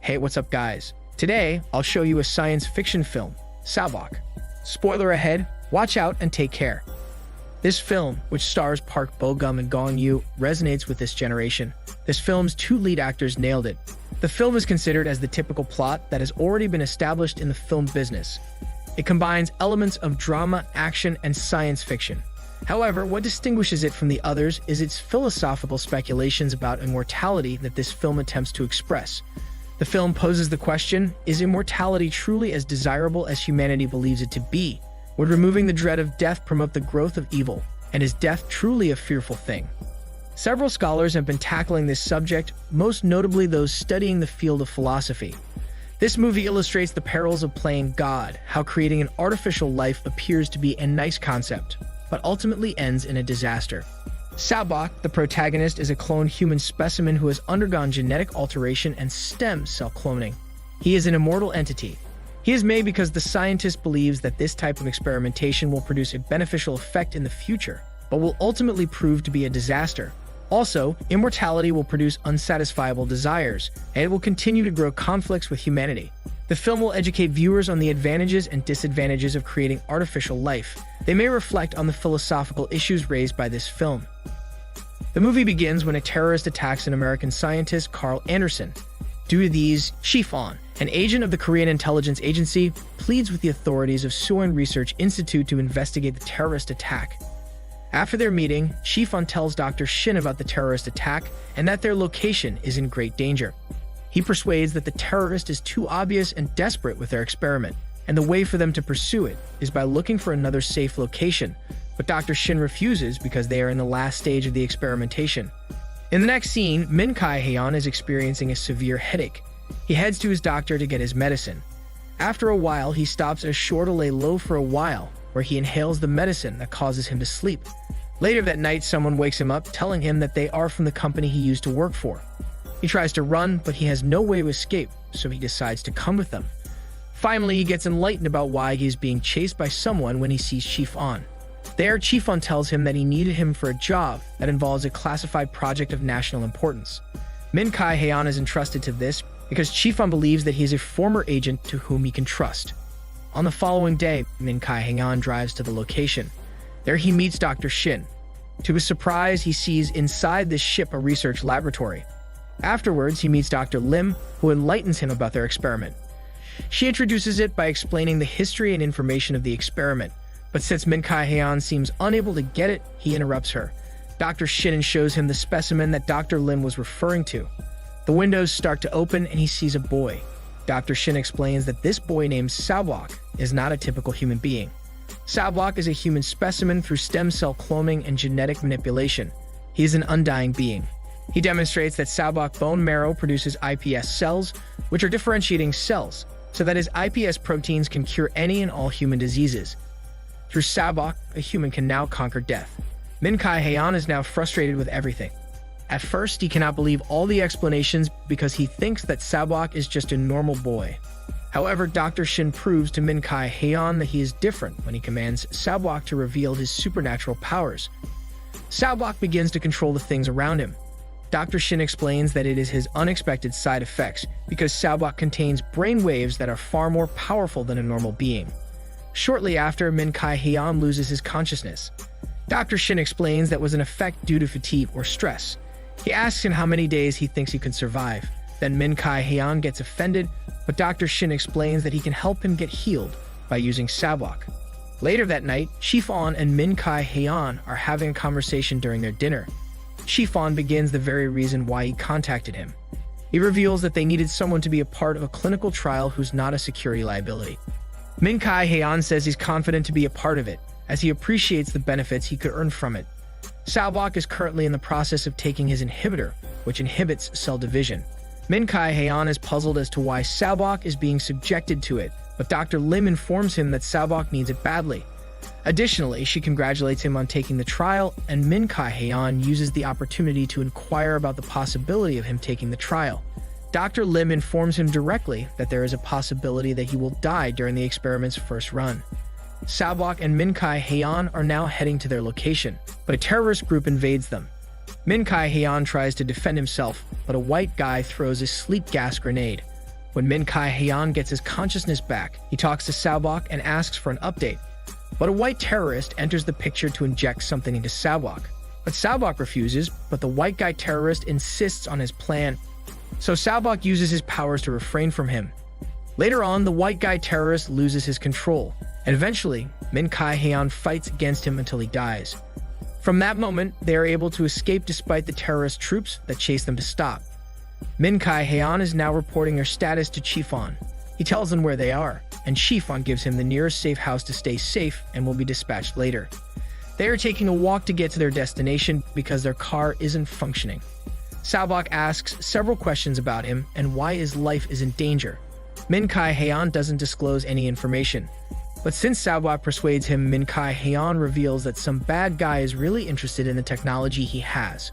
Hey, what's up guys? Today, I'll show you a science fiction film, Seobok. Spoiler ahead, watch out and take care. This film, which stars Park Bo-gum and Gong Yoo, resonates with this generation. This film's two lead actors nailed it. The film is considered as the typical plot that has already been established in the film business. It combines elements of drama, action, and science fiction. However, what distinguishes it from the others is its philosophical speculations about immortality that this film attempts to express. The film poses the question, is immortality truly as desirable as humanity believes it to be? Would removing the dread of death promote the growth of evil? And is death truly a fearful thing? Several scholars have been tackling this subject, most notably those studying the field of philosophy. This movie illustrates the perils of playing God, how creating an artificial life appears to be a nice concept, but ultimately ends in a disaster. Seobok, the protagonist, is a cloned human specimen who has undergone genetic alteration and stem cell cloning. He is an immortal entity. He is made because the scientist believes that this type of experimentation will produce a beneficial effect in the future, but will ultimately prove to be a disaster. Also, immortality will produce unsatisfiable desires, and it will continue to grow conflicts with humanity. The film will educate viewers on the advantages and disadvantages of creating artificial life. They may reflect on the philosophical issues raised by this film. The movie begins when a terrorist attacks an American scientist, Carl Anderson. Due to these, Shifan, an agent of the Korean intelligence agency, pleads with the authorities of Seoul Research Institute to investigate the terrorist attack. After their meeting, Shifan tells Dr. Shin about the terrorist attack and that their location is in great danger. He persuades that the terrorist is too obvious and desperate with their experiment, and the way for them to pursue it is by looking for another safe location, but Dr. Shin refuses because they are in the last stage of the experimentation. In the next scene, Min Kai-heon is experiencing a severe headache. He heads to his doctor to get his medicine. After a while, he stops ashore to lay low for a while, where he inhales the medicine that causes him to sleep. Later that night, someone wakes him up, telling him that they are from the company he used to work for. He tries to run, but he has no way to escape, so he decides to come with them. Finally, he gets enlightened about why he is being chased by someone when he sees Chifan. There, Chifan tells him that he needed him for a job that involves a classified project of national importance. Min Kai-heon is entrusted to this because Chifan believes that he is a former agent to whom he can trust. On the following day, Min Kai-heon drives to the location. There he meets Dr. Shin. To his surprise, he sees inside this ship a research laboratory. Afterwards, he meets Dr. Lim, who enlightens him about their experiment. She introduces it by explaining the history and information of the experiment, but since Min Kai-heon seems unable to get it, he interrupts her. Dr. Shin shows him the specimen that Dr. Lim was referring to. The windows start to open and he sees a boy. Dr. Shin explains that this boy named Seobok is not a typical human being. Seobok is a human specimen through stem cell cloning and genetic manipulation. He is an undying being. He demonstrates that Seobok bone marrow produces iPS cells, which are differentiating cells, so that his iPS proteins can cure any and all human diseases. Through Seobok, a human can now conquer death. Min Kai-heon is now frustrated with everything. At first, he cannot believe all the explanations because he thinks that Seobok is just a normal boy. However, Dr. Shin proves to Min Kai-heon that he is different when he commands Seobok to reveal his supernatural powers. Seobok begins to control the things around him. Dr. Shin explains that it is his unexpected side effects because Seobok contains brain waves that are far more powerful than a normal being. Shortly after, Min Kai-heon loses his consciousness. Dr. Shin explains that was an effect due to fatigue or stress. He asks him how many days he thinks he could survive. Then Min Kai-heon gets offended, but Dr. Shin explains that he can help him get healed by using Seobok. Later that night, Shifan and Min Kai-heon are having a conversation during their dinner. Shifan begins the very reason why he contacted him. He reveals that they needed someone to be a part of a clinical trial who's not a security liability. Min Kai-heon says he's confident to be a part of it, as he appreciates the benefits he could earn from it. Seobok is currently in the process of taking his inhibitor, which inhibits cell division. Min Kai-heon is puzzled as to why Seobok is being subjected to it, but Dr. Lim informs him that Seobok needs it badly. Additionally, she congratulates him on taking the trial, and Min Kai-heon uses the opportunity to inquire about the possibility of him taking the trial. Dr. Lim informs him directly that there is a possibility that he will die during the experiment's first run. Seobok and Min Kai-heon are now heading to their location, but a terrorist group invades them. Min Kai-heon tries to defend himself, but a white guy throws a sleep gas grenade. When Min Kai-hyeon gets his consciousness back, he talks to Seobok and asks for an update. But a white terrorist enters the picture to inject something into Seobok. But Seobok refuses, but the white guy terrorist insists on his plan. So Seobok uses his powers to refrain from him. Later on, the white guy terrorist loses his control, and eventually, Min Kai-hyeon fights against him until he dies. From that moment, they are able to escape despite the terrorist troops that chase them to stop. Min Kai-hyeon is now reporting their status to Chief-on. He tells them where they are, and Chief-on gives him the nearest safe house to stay safe and will be dispatched later. They are taking a walk to get to their destination because their car isn't functioning. Seobok asks several questions about him and why his life is in danger. Min Kai-hyeon doesn't disclose any information. But since Seobok persuades him, Min Kai-hyeon reveals that some bad guy is really interested in the technology he has.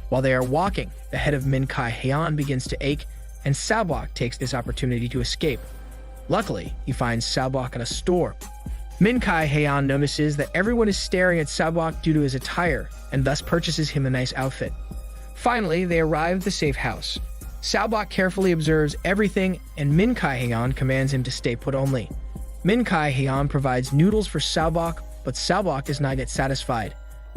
While they are walking, the head of Min Kai-hyeon begins to ache, and Seobok takes this opportunity to escape. Luckily, he finds Seobok at a store. Min Kai-hyeon notices that everyone is staring at Seobok due to his attire, and thus purchases him a nice outfit. Finally, they arrive at the safe house. Seobok carefully observes everything, and Min Kai-hyeon commands him to stay put only. Min Kai-hyeon provides noodles for Seobok, but Seobok is not yet satisfied.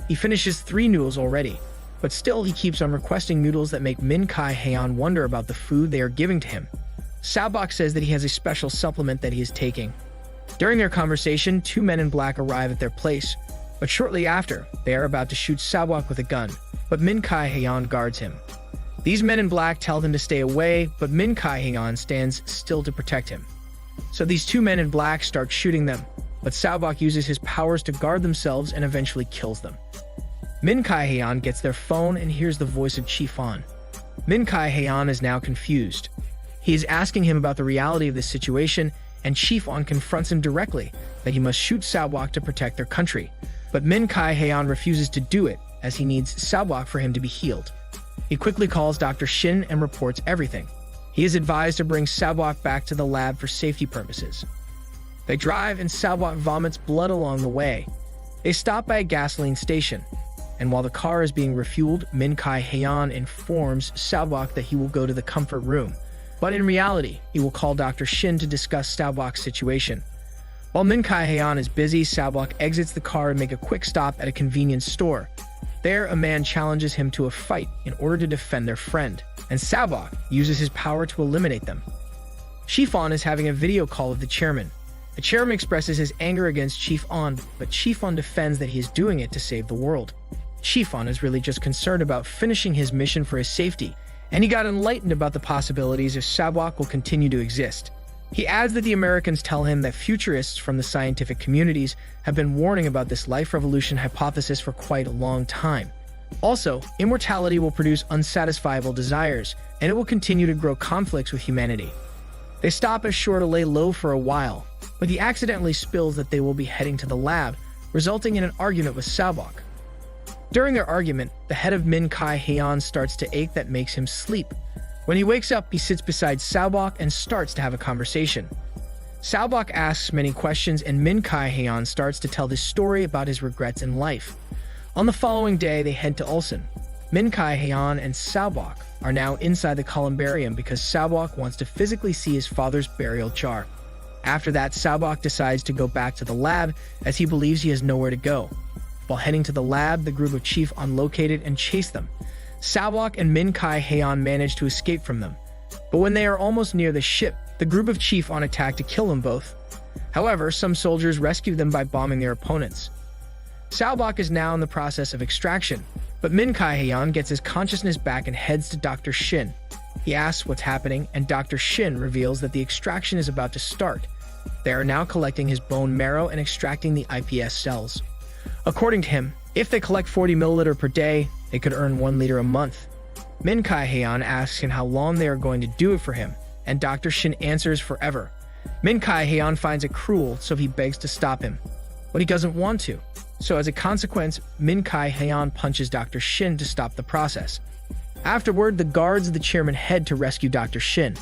He finishes 3 noodles already, but still he keeps on requesting noodles that make Min Kai-hyeon wonder about the food they are giving to him. Seobok says that he has a special supplement that he is taking. During their conversation, 2 men in black arrive at their place, but shortly after, they are about to shoot Seobok with a gun, but Min Kai-hyeon guards him. These men in black tell them to stay away, but Min Kai-hyeon stands still to protect him. So these 2 men in black start shooting them, but Seobok uses his powers to guard themselves and eventually kills them. Min Kai-hyeon gets their phone and hears the voice of Chief-on. Min Kai-hyeon is now confused. He is asking him about the reality of this situation, and Chief-on confronts him directly that he must shoot Seobok to protect their country. But Min Kai-hyeon refuses to do it, as he needs Seobok for him to be healed. He quickly calls Dr. Shin and reports everything. He is advised to bring Seobok back to the lab for safety purposes. They drive and Seobok vomits blood along the way. They stop by a gasoline station, and while the car is being refueled, Min Kai-hyeon informs Seobok that he will go to the comfort room. But in reality, he will call Dr. Shin to discuss Seobok's situation. While Min Kai-hyeon is busy, Seobok exits the car and makes a quick stop at a convenience store. There, a man challenges him to a fight in order to defend their friend, and Seobok uses his power to eliminate them. Chief-on is having a video call with the chairman. The chairman expresses his anger against Chief-on, but Chief-on defends that he is doing it to save the world. Chief-on is really just concerned about finishing his mission for his safety, and he got enlightened about the possibilities if Seobok will continue to exist. He adds that the Americans tell him that futurists from the scientific communities have been warning about this life revolution hypothesis for quite a long time. Also, immortality will produce unsatisfiable desires, and it will continue to grow conflicts with humanity. They stop ashore to lay low for a while, but he accidentally spills that they will be heading to the lab, resulting in an argument with Seobok. During their argument, the head of Min Kai-hyeon starts to ache that makes him sleep. When he wakes up, he sits beside Seobok and starts to have a conversation. Seobok asks many questions, and Min Kai-hyeon starts to tell this story about his regrets in life. On the following day, they head to Ulsan. Min Kai-hyeon and Seobok are now inside the columbarium because Seobok wants to physically see his father's burial jar. After that, Seobok decides to go back to the lab as he believes he has nowhere to go. While heading to the lab, the group of Chief-on located and chased them. Seobok and Min Kai-hyeon manage to escape from them. But when they are almost near the ship, the group of Chief-on attack to kill them both. However, some soldiers rescue them by bombing their opponents. Seobok is now in the process of extraction, but Min Kai-hyeon gets his consciousness back and heads to Dr. Shin. He asks what's happening, and Dr. Shin reveals that the extraction is about to start. They are now collecting his bone marrow and extracting the iPS cells. According to him, if they collect 40 milliliter per day, they could earn 1 liter a month. Min Kai-hyeon asks him how long they are going to do it for him, and Dr. Shin answers forever. Min Kai-hyeon finds it cruel, so he begs to stop him. But he doesn't want to. So as a consequence, Min Kai-hyeon punches Dr. Shin to stop the process. Afterward, the guards of the chairman head to rescue Dr. Shin.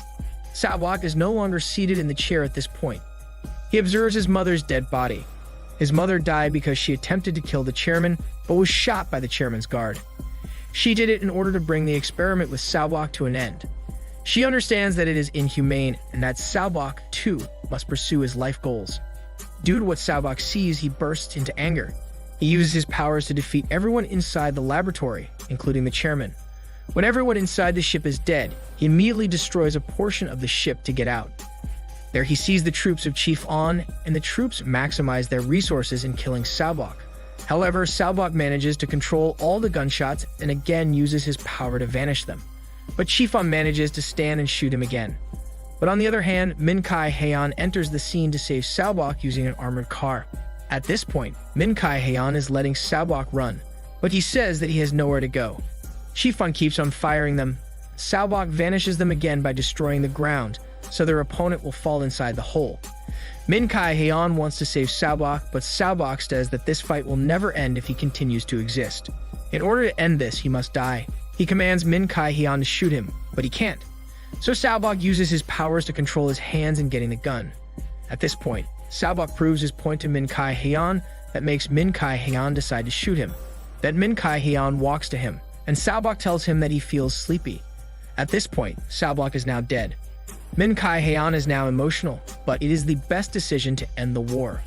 Seobok is no longer seated in the chair at this point. He observes his mother's dead body. His mother died because she attempted to kill the chairman, but was shot by the chairman's guard. She did it in order to bring the experiment with Seobok to an end. She understands that it is inhumane and that Seobok, too, must pursue his life goals. Due to what Seobok sees, he bursts into anger. He uses his powers to defeat everyone inside the laboratory, including the chairman. When everyone inside the ship is dead, he immediately destroys a portion of the ship to get out. There he sees the troops of Chief On, and the troops maximize their resources in killing Seobok. However, Seobok manages to control all the gunshots and again uses his power to vanish them. But Chief On manages to stand and shoot him again. But on the other hand, Min Kai-heon enters the scene to save Seobok using an armored car. At this point, Min Kai-heon is letting Seobok run, but he says that he has nowhere to go. Chief On keeps on firing them. Seobok vanishes them again by destroying the ground, so their opponent will fall inside the hole. Min Kai-heon wants to save Seobok, but Seobok says that this fight will never end if he continues to exist. In order to end this, he must die. He commands Min Kai-heon to shoot him, but he can't. So Seobok uses his powers to control his hands in getting the gun. At this point, Seobok proves his point to Min Kai-heon that makes Min Kai-heon decide to shoot him. Then Min Kai-heon walks to him, and Seobok tells him that he feels sleepy. At this point, Seobok is now dead. Min Kai-heon is now emotional, but it is the best decision to end the war.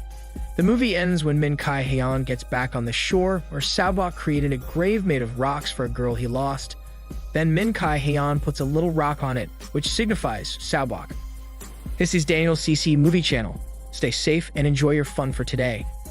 The movie ends when Min Kai-heon gets back on the shore, where Seobok created a grave made of rocks for a girl he lost. Then Min Kai-heon puts a little rock on it, which signifies Seobok. This is Daniel CC Movie Channel. Stay safe and enjoy your fun for today.